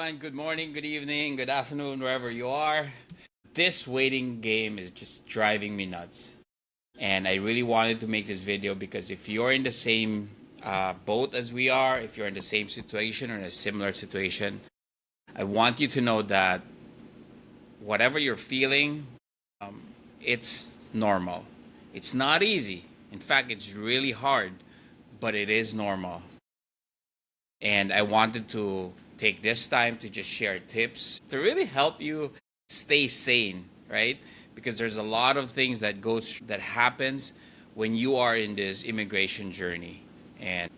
everyone. Good morning, good evening, good afternoon, wherever you are. This waiting game is just driving me nuts. And I really wanted to make this video because if you're in the same boat as we are, if you're in the same situation or in a similar situation, I want you to know that whatever you're feeling, it's normal. It's not easy. In fact, it's really hard, but it is normal. And I wanted to take this time to just share tips to really help you stay sane, right? Because there's a lot of things that happens when you are in this immigration journey. And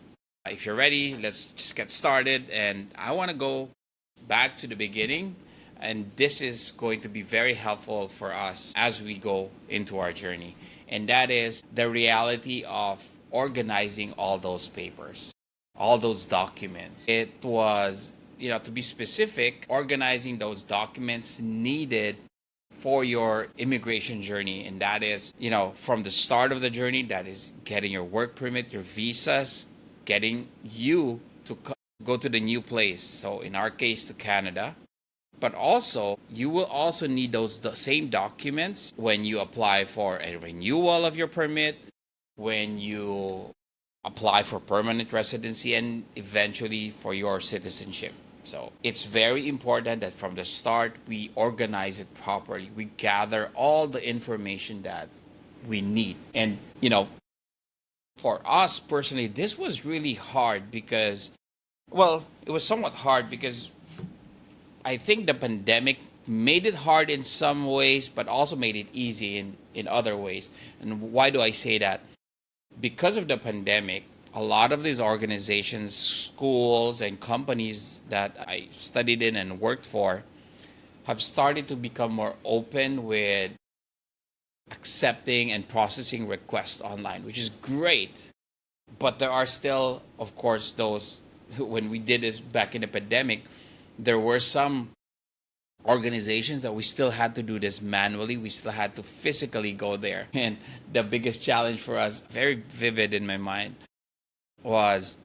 if you're ready, let's just get started. And I want to go back to the beginning. And this is going to be very helpful for us as we go into our journey. And that is the reality of organizing all those papers, all those documents. It was, to be specific, organizing those documents needed for your immigration journey. And that is, from the start of the journey, that is getting your work permit, your visas, getting you to go to the new place. So in our case, to Canada. But also, you will also need the same documents when you apply for a renewal of your permit, when you apply for permanent residency, and eventually for your citizenship. So it's very important that from the start, we organize it properly. We gather all the information that we need. And, for us personally, this was really hard because, it was somewhat hard because I think the pandemic made it hard in some ways, but also made it easy in other ways. And why do I say that? Because of the pandemic, a lot of these organizations, schools, and companies that I studied in and worked for have started to become more open with accepting and processing requests online, which is great. But there are still, of course, those, when we did this back in the pandemic, there were some organizations that we still had to do this manually. We still had to physically go there. And the biggest challenge for us, very vivid in my mind, was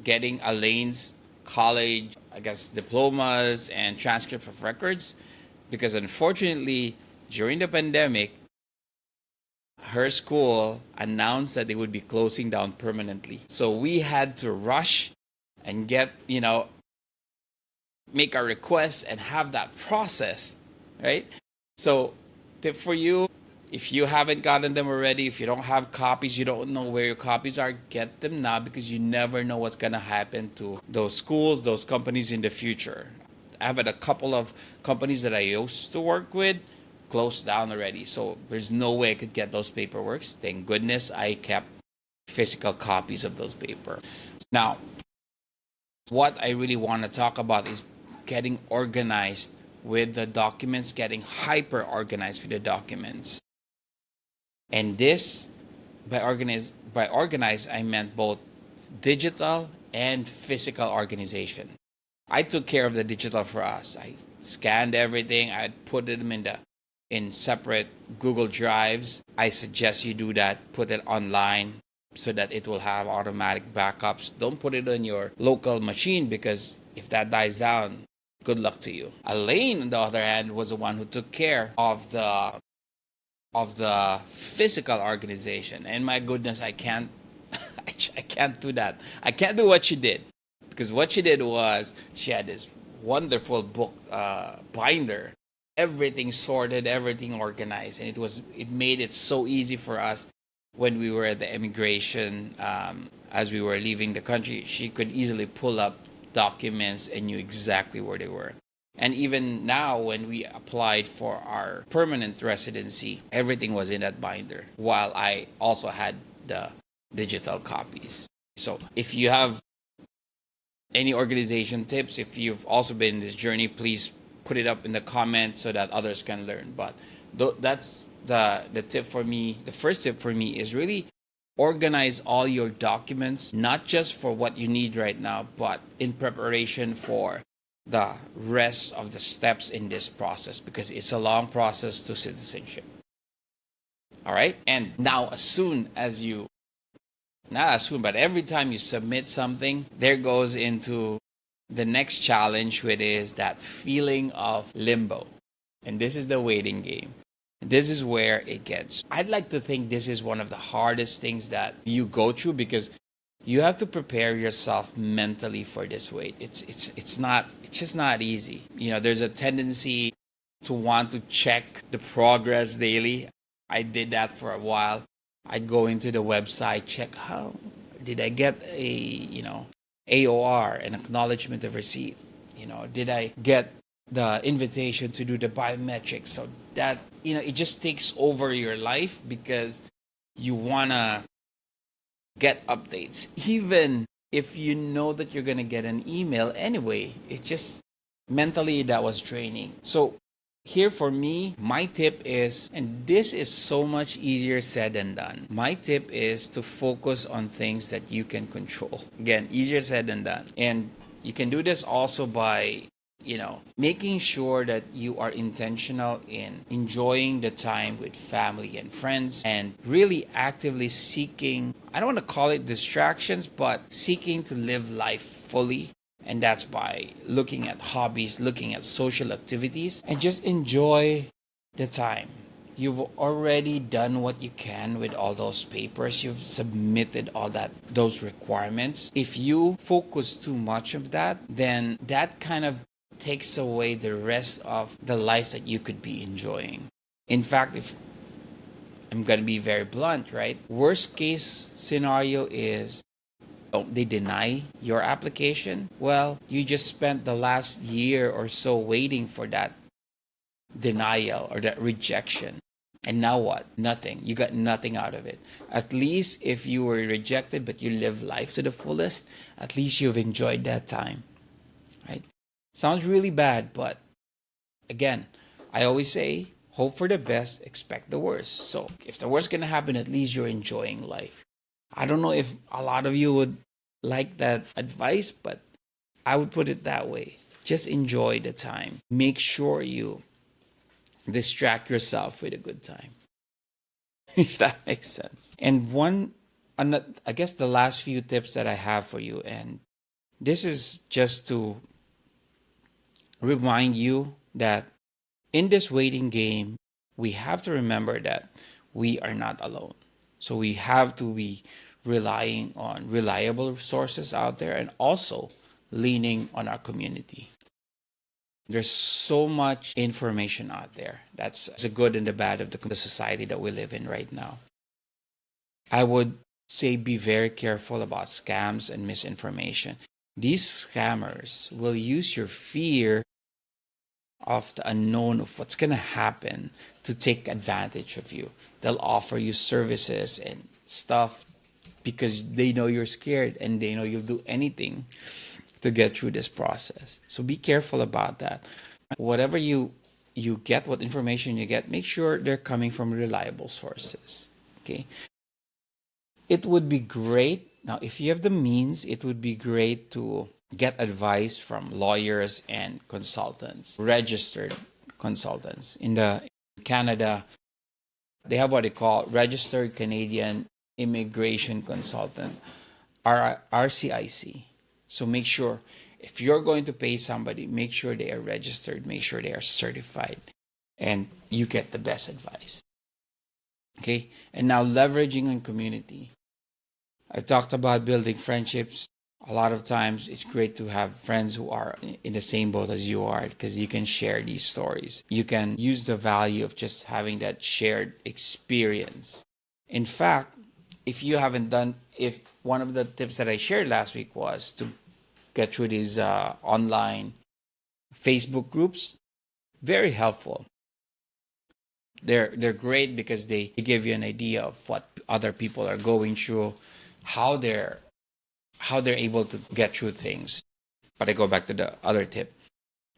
getting Elaine's college, diplomas and transcripts of records. Because unfortunately, during the pandemic, her school announced that they would be closing down permanently. So we had to rush and get, make our requests and have that processed, right? So tip for you, if you haven't gotten them already, if you don't have copies, you don't know where your copies are, get them now because you never know what's going to happen to those schools, those companies in the future. I have had a couple of companies that I used to work with closed down already. So there's no way I could get those paperworks. Thank goodness I kept physical copies of those papers. Now, what I really want to talk about is getting organized with the documents, getting hyper organized with the documents. And this, by organize, I meant both digital and physical organization. I took care of the digital for us. I scanned everything. I put them in separate Google Drives. I suggest you do that. Put it online so that it will have automatic backups. Don't put it on your local machine because if that dies down, good luck to you. Elaine, on the other hand, was the one who took care of the physical organization. And my goodness, I can't do that. I can't do what she did. Because what she did was she had this wonderful book binder. Everything sorted, everything organized. And it made it so easy for us when we were at the immigration, as we were leaving the country. She could easily pull up documents and knew exactly where they were. And even now, when we applied for our permanent residency, everything was in that binder, while I also had the digital copies. So if you have any organization tips, if you've also been in this journey, please put it up in the comments so that others can learn. But that's the tip for me. The first tip for me is really organize all your documents, not just for what you need right now, but in preparation for the rest of the steps in this process, because it's a long process to citizenship. All right? And now, not as soon, but every time you submit something, there goes into the next challenge with is that feeling of limbo. And this is the waiting game. This is where it gets. I'd like to think this is one of the hardest things that you go through because you have to prepare yourself mentally for this wait. It's just not easy. There's a tendency to want to check the progress daily. I did that for a while. I'd go into the website, check how did I get AOR, an acknowledgement of receipt. Did I get the invitation to do the biometrics? So that it just takes over your life because you wanna get updates, even if you know that you're gonna get an email anyway. It just mentally that was draining. So here for me, my tip is, and this is so much easier said than done. My tip is to focus on things that you can control. Again, easier said than done. And you can do this also by making sure that you are intentional in enjoying the time with family and friends and really actively seeking, I don't want to call it distractions, but seeking to live life fully. And that's by looking at hobbies, looking at social activities, and just enjoy the time. You've already done what you can with all those papers. You've submitted those requirements. If you focus too much of that, then that kind of takes away the rest of the life that you could be enjoying. In fact, if I'm going to be very blunt, right? Worst case scenario is they deny your application. Well, you just spent the last year or so waiting for that denial or that rejection. And now what? Nothing. You got nothing out of it. At least if you were rejected but you live life to the fullest, at least you've enjoyed that time, right? Sounds really bad, but again, I always say, hope for the best, expect the worst. So if the worst is going to happen, at least you're enjoying life. I don't know if a lot of you would like that advice, but I would put it that way. Just enjoy the time. Make sure you distract yourself with a good time, if that makes sense. And I guess the last few tips that I have for you, and this is just to remind you that in this waiting game, we have to remember that we are not alone. So we have to be relying on reliable sources out there and also leaning on our community. There's so much information out there. That's the good and the bad of the society that we live in right now. I would say be very careful about scams and misinformation. These scammers will use your fear of the unknown of what's going to happen to take advantage of you. They'll offer you services and stuff because they know you're scared and they know you'll do anything to get through this process. So be careful about that. Whatever you get, what information you get, make sure they're coming from reliable sources. Okay. It would be great. Now, if you have the means, it would be great to get advice from lawyers and consultants, registered consultants. In Canada, they have what they call Registered Canadian Immigration Consultant, RCIC. So make sure if you're going to pay somebody, make sure they are registered, make sure they are certified, and you get the best advice. Okay, and now leveraging on community. I talked about building friendships. A lot of times it's great to have friends who are in the same boat as you are because you can share these stories. You can use the value of just having that shared experience. In fact, if one of the tips that I shared last week was to get through these online Facebook groups, very helpful. They're great because they give you an idea of what other people are going through, how they're able to get through things. But I go back to the other tip.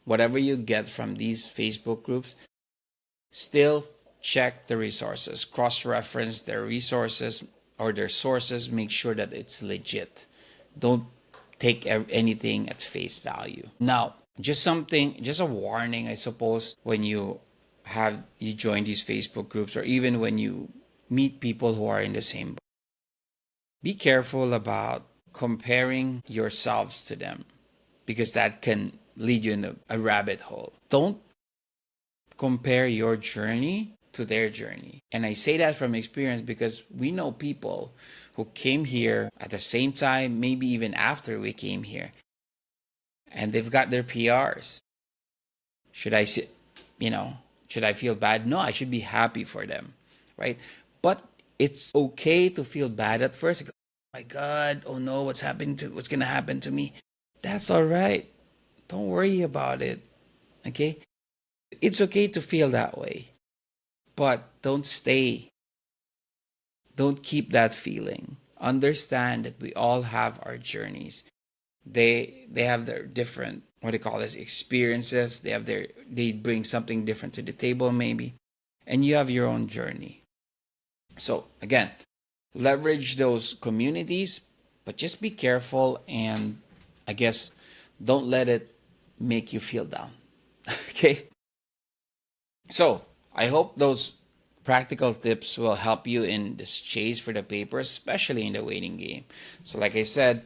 Whatever you get from these Facebook groups, still check the resources, cross-reference their resources or their sources, make sure that it's legit. Don't take anything at face value. Now, just a warning, I suppose, when you join these Facebook groups or even when you meet people who are in the same boat. Be careful about comparing yourselves to them. because that can lead you in a rabbit hole. Don't compare your journey to their journey. And I say that from experience because we know people who came here at the same time, maybe even after we came here, and they've got their PRs. Should I, should I feel bad? No, I should be happy for them, right? But it's okay to feel bad at first. Like, oh my God, oh no, what's going to happen to me? That's all right. Don't worry about it. Okay? It's okay to feel that way, but don't stay. Don't keep that feeling. Understand that we all have our journeys. They have their different, what do you call this, experiences. They bring something different to the table maybe, and you have your own journey. So again, leverage those communities, but just be careful, and I guess don't let it make you feel down. Okay? So I hope those practical tips will help you in this chase for the paper, especially in the waiting game. So like I said,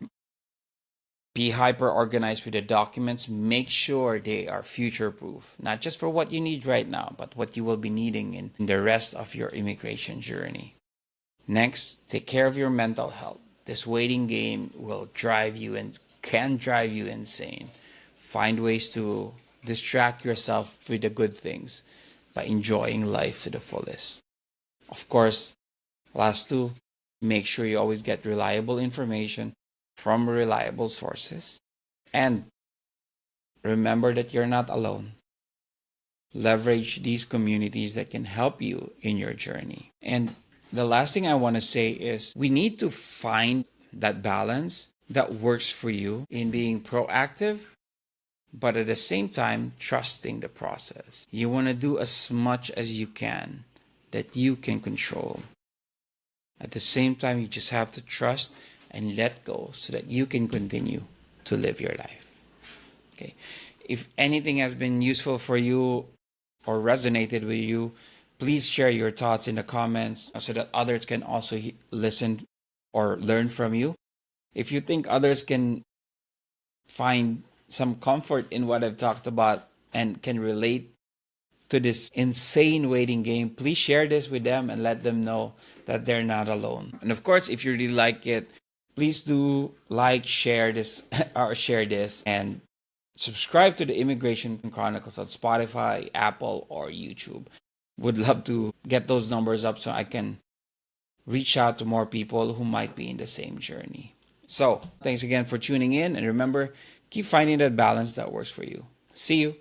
be hyper organized with the documents. Make sure they are future proof, not just for what you need right now, but what you will be needing in the rest of your immigration journey. Next, take care of your mental health. This waiting game will drive you and can drive you insane. Find ways to distract yourself with the good things by enjoying life to the fullest. Of course, last two, make sure you always get reliable information from reliable sources. And remember that you're not alone. Leverage these communities that can help you in your journey. And the last thing I want to say is we need to find that balance that works for you in being proactive, but at the same time, trusting the process. You want to do as much as you can that you can control. At the same time, you just have to trust and let go so that you can continue to live your life. Okay. If anything has been useful for you or resonated with you, please share your thoughts in the comments so that others can also listen or learn from you. If you think others can find some comfort in what I've talked about and can relate to this insane waiting game, please share this with them and let them know that they're not alone. And of course, if you really like it, please do like, share this, or share this, and subscribe to the Immigration Chronicles on Spotify, Apple, or YouTube. Would love to get those numbers up so I can reach out to more people who might be in the same journey. So, thanks again for tuning in, and remember, keep finding that balance that works for you. See you.